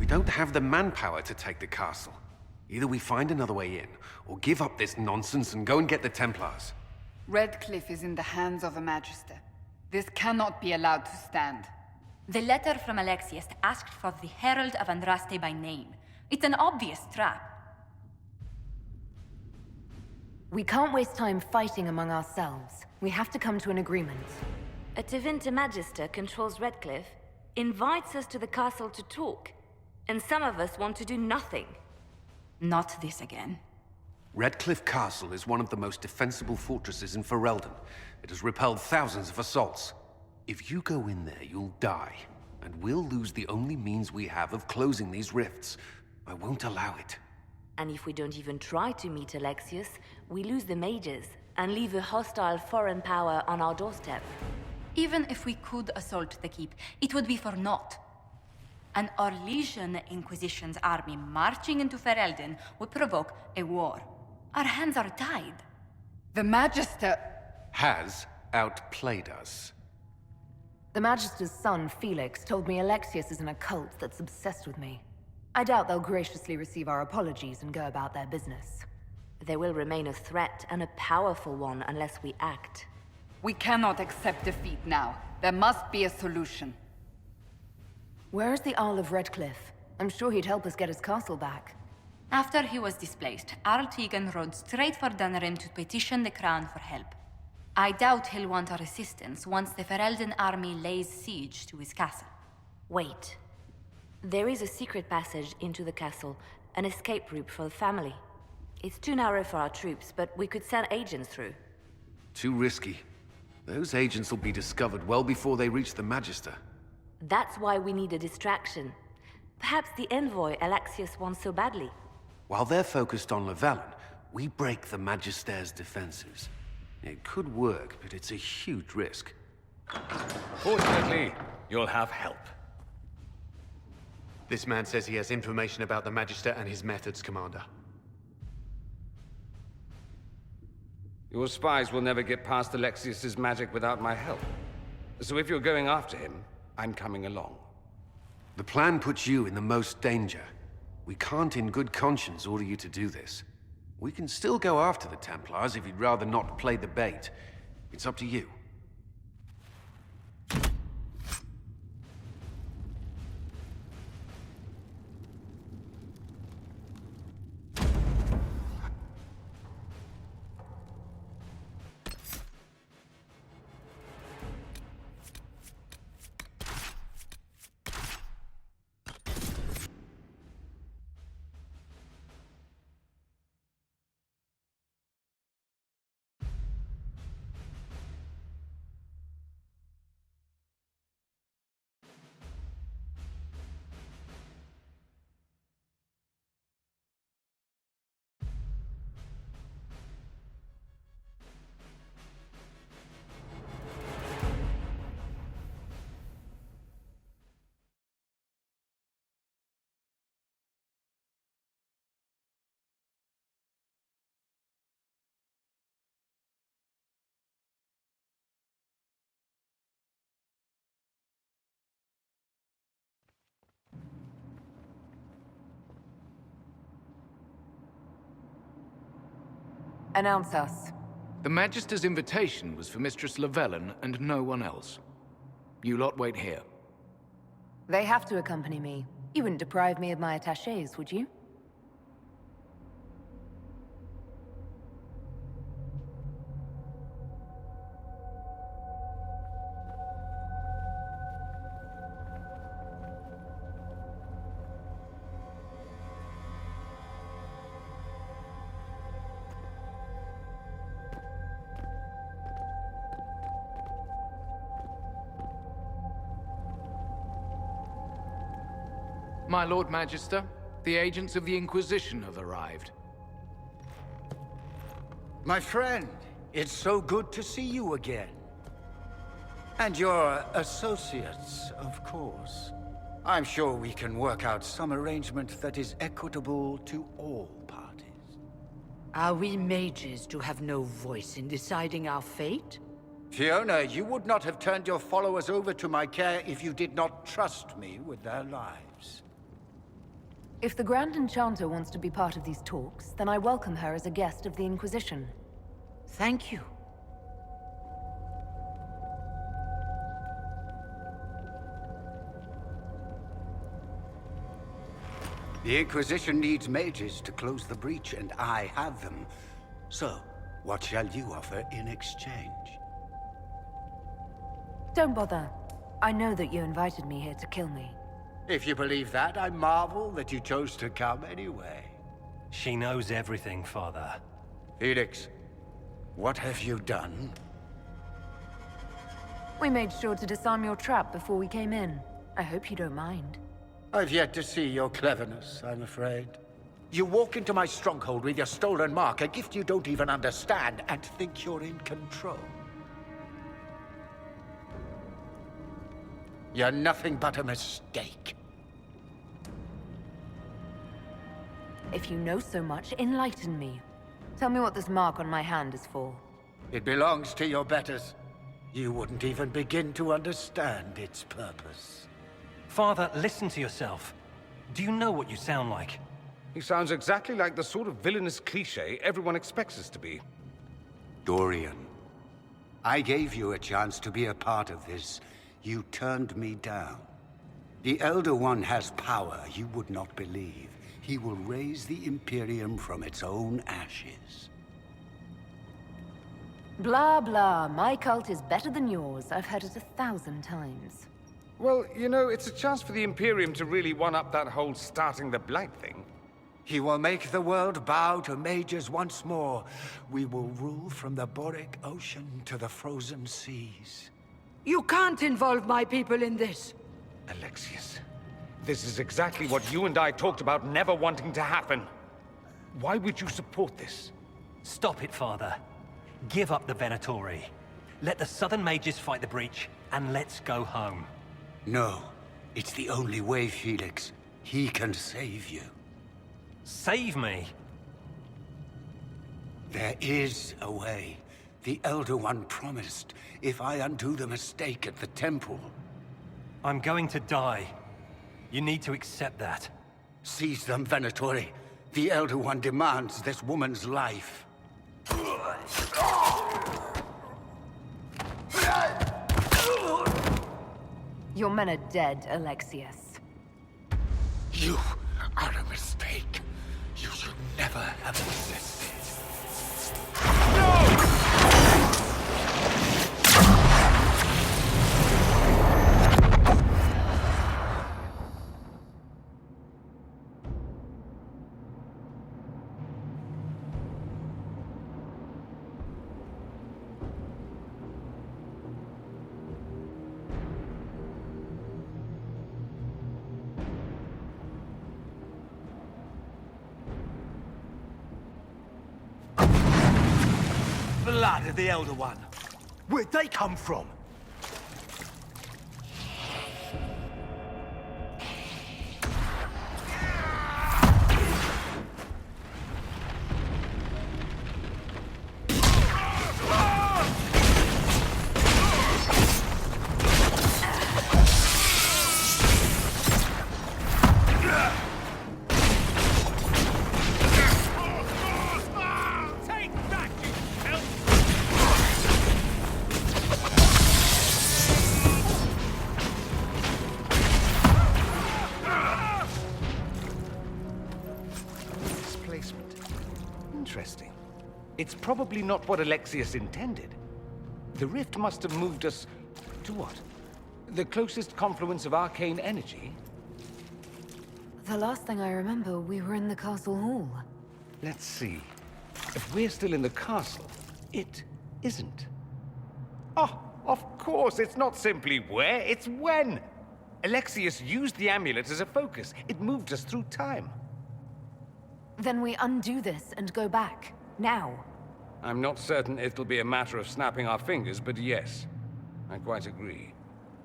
don't have the manpower to take the castle. Either we find another way in, or give up this nonsense and go and get the Templars. Redcliffe is in the hands of a Magister. This cannot be allowed to stand. The letter from Alexius asked for the Herald of Andraste by name. It's an obvious trap. We can't waste time fighting among ourselves. We have to come to an agreement. A Tevinter Magister controls Redcliffe, invites us to the castle to talk, and some of us want to do nothing. Not this again. Redcliffe Castle is one of the most defensible fortresses in Ferelden. It has repelled thousands of assaults. If you go in there, you'll die, and we'll lose the only means we have of closing these rifts. I won't allow it. And if we don't even try to meet Alexius, we lose the mages and leave a hostile foreign power on our doorstep. Even if we could assault the keep, it would be for naught. An Orlesian Inquisition's army marching into Ferelden would provoke a war. Our hands are tied. The Magister... has outplayed us. The Magister's son, Felix, told me Alexius is in a cult that's obsessed with me. I doubt they'll graciously receive our apologies and go about their business. They will remain a threat, and a powerful one, unless we act. We cannot accept defeat now. There must be a solution. Where is the Arl of Redcliffe? I'm sure he'd help us get his castle back. After he was displaced, Arl Tegan rode straight for Dunrim to petition the Crown for help. I doubt he'll want our assistance once the Ferelden army lays siege to his castle. Wait. There is a secret passage into the castle, an escape route for the family. It's too narrow for our troops, but we could send agents through. Too risky. Those agents will be discovered well before they reach the Magister. That's why we need a distraction. Perhaps the envoy Alexius wants so badly. While they're focused on Llewellyn, we break the Magister's defenses. It could work, but it's a huge risk. Fortunately, you'll have help. This man says he has information about the Magister and his methods, Commander. Your spies will never get past Alexius's magic without my help. So if you're going after him, I'm coming along. The plan puts you in the most danger. We can't in good conscience order you to do this. We can still go after the Templars if you'd rather not play the bait. It's up to you. Announce us. The Magister's invitation was for Mistress Llewellyn and no one else. You lot wait here. They have to accompany me. You wouldn't deprive me of my attachés, would you? My Lord Magister, the agents of the Inquisition have arrived. My friend, it's so good to see you again. And your associates, of course. I'm sure we can work out some arrangement that is equitable to all parties. Are we mages to have no voice in deciding our fate? Fiona, you would not have turned your followers over to my care if you did not trust me with their lives. If the Grand Enchanter wants to be part of these talks, then I welcome her as a guest of the Inquisition. Thank you. The Inquisition needs mages to close the breach, and I have them. So, what shall you offer in exchange? Don't bother. I know that you invited me here to kill me. If you believe that, I marvel that you chose to come anyway. She knows everything, Father. Felix, what have you done? We made sure to disarm your trap before we came in. I hope you don't mind. I've yet to see your cleverness, I'm afraid. You walk into my stronghold with your stolen mark, a gift you don't even understand, and think you're in control. You're nothing but a mistake. If you know so much, enlighten me. Tell me what this mark on my hand is for. It belongs to your betters. You wouldn't even begin to understand its purpose. Father, listen to yourself. Do you know what you sound like? He sounds exactly like the sort of villainous cliché everyone expects us to be. Dorian, I gave you a chance to be a part of this. You turned me down. The Elder One has power you would not believe. He will raise the Imperium from its own ashes. Blah, blah. My cult is better than yours. I've heard it 1,000 times. Well, you know, it's a chance for the Imperium to really one-up that whole starting the Blight thing. He will make the world bow to mages once more. We will rule from the Boric Ocean to the frozen seas. You can't involve my people in this. Alexius, this is exactly what you and I talked about never wanting to happen. Why would you support this? Stop it, Father. Give up the Venatori. Let the Southern Mages fight the breach, and let's go home. No. It's the only way, Felix. He can save you. Save me? There is a way. The Elder One promised, if I undo the mistake at the temple. I'm going to die. You need to accept that. Seize them, Venatori. The Elder One demands this woman's life. Your men are dead, Alexius. You are a mistake. You should never have existed. Blood of the Elder One. Where'd they come from? Interesting. It's probably not what Alexius intended. The rift must have moved us to what? The closest confluence of arcane energy? The last thing I remember, we were in the castle hall. Let's see. If we're still in the castle, it isn't. Oh, of course, it's not simply where, it's when! Alexius used the amulet as a focus. It moved us through time. Then we undo this and go back. Now. I'm not certain it'll be a matter of snapping our fingers, but yes. I quite agree.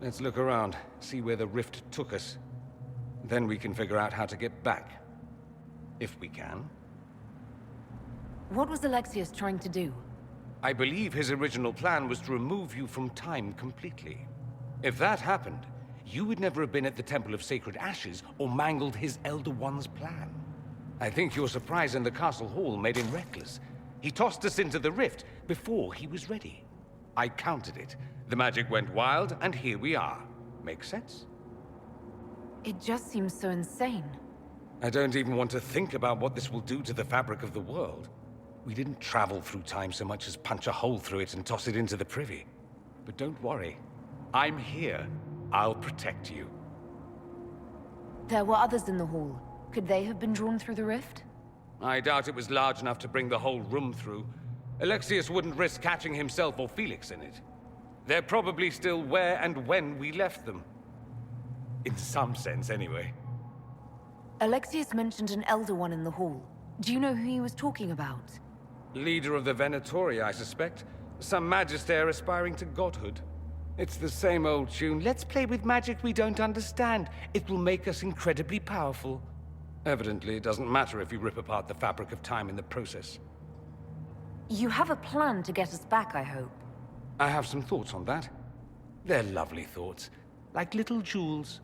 Let's look around, see where the rift took us. Then we can figure out how to get back. If we can. What was Alexius trying to do? I believe his original plan was to remove you from time completely. If that happened, you would never have been at the Temple of Sacred Ashes or mangled his Elder One's plan. I think your surprise in the castle hall made him reckless. He tossed us into the rift before he was ready. I countered it. The magic went wild, and here we are. Make sense? It just seems so insane. I don't even want to think about what this will do to the fabric of the world. We didn't travel through time so much as punch a hole through it and toss it into the privy. But don't worry. I'm here. I'll protect you. There were others in the hall. Could they have been drawn through the rift? I doubt it was large enough to bring the whole room through. Alexius wouldn't risk catching himself or Felix in it. They're probably still where and when we left them. In some sense, anyway. Alexius mentioned an Elder One in the hall. Do you know who he was talking about? Leader of the Venatori, I suspect. Some magister aspiring to godhood. It's the same old tune. Let's play with magic we don't understand. It will make us incredibly powerful. Evidently, it doesn't matter if you rip apart the fabric of time in the process. You have a plan to get us back, I hope. I have some thoughts on that. They're lovely thoughts, like little jewels.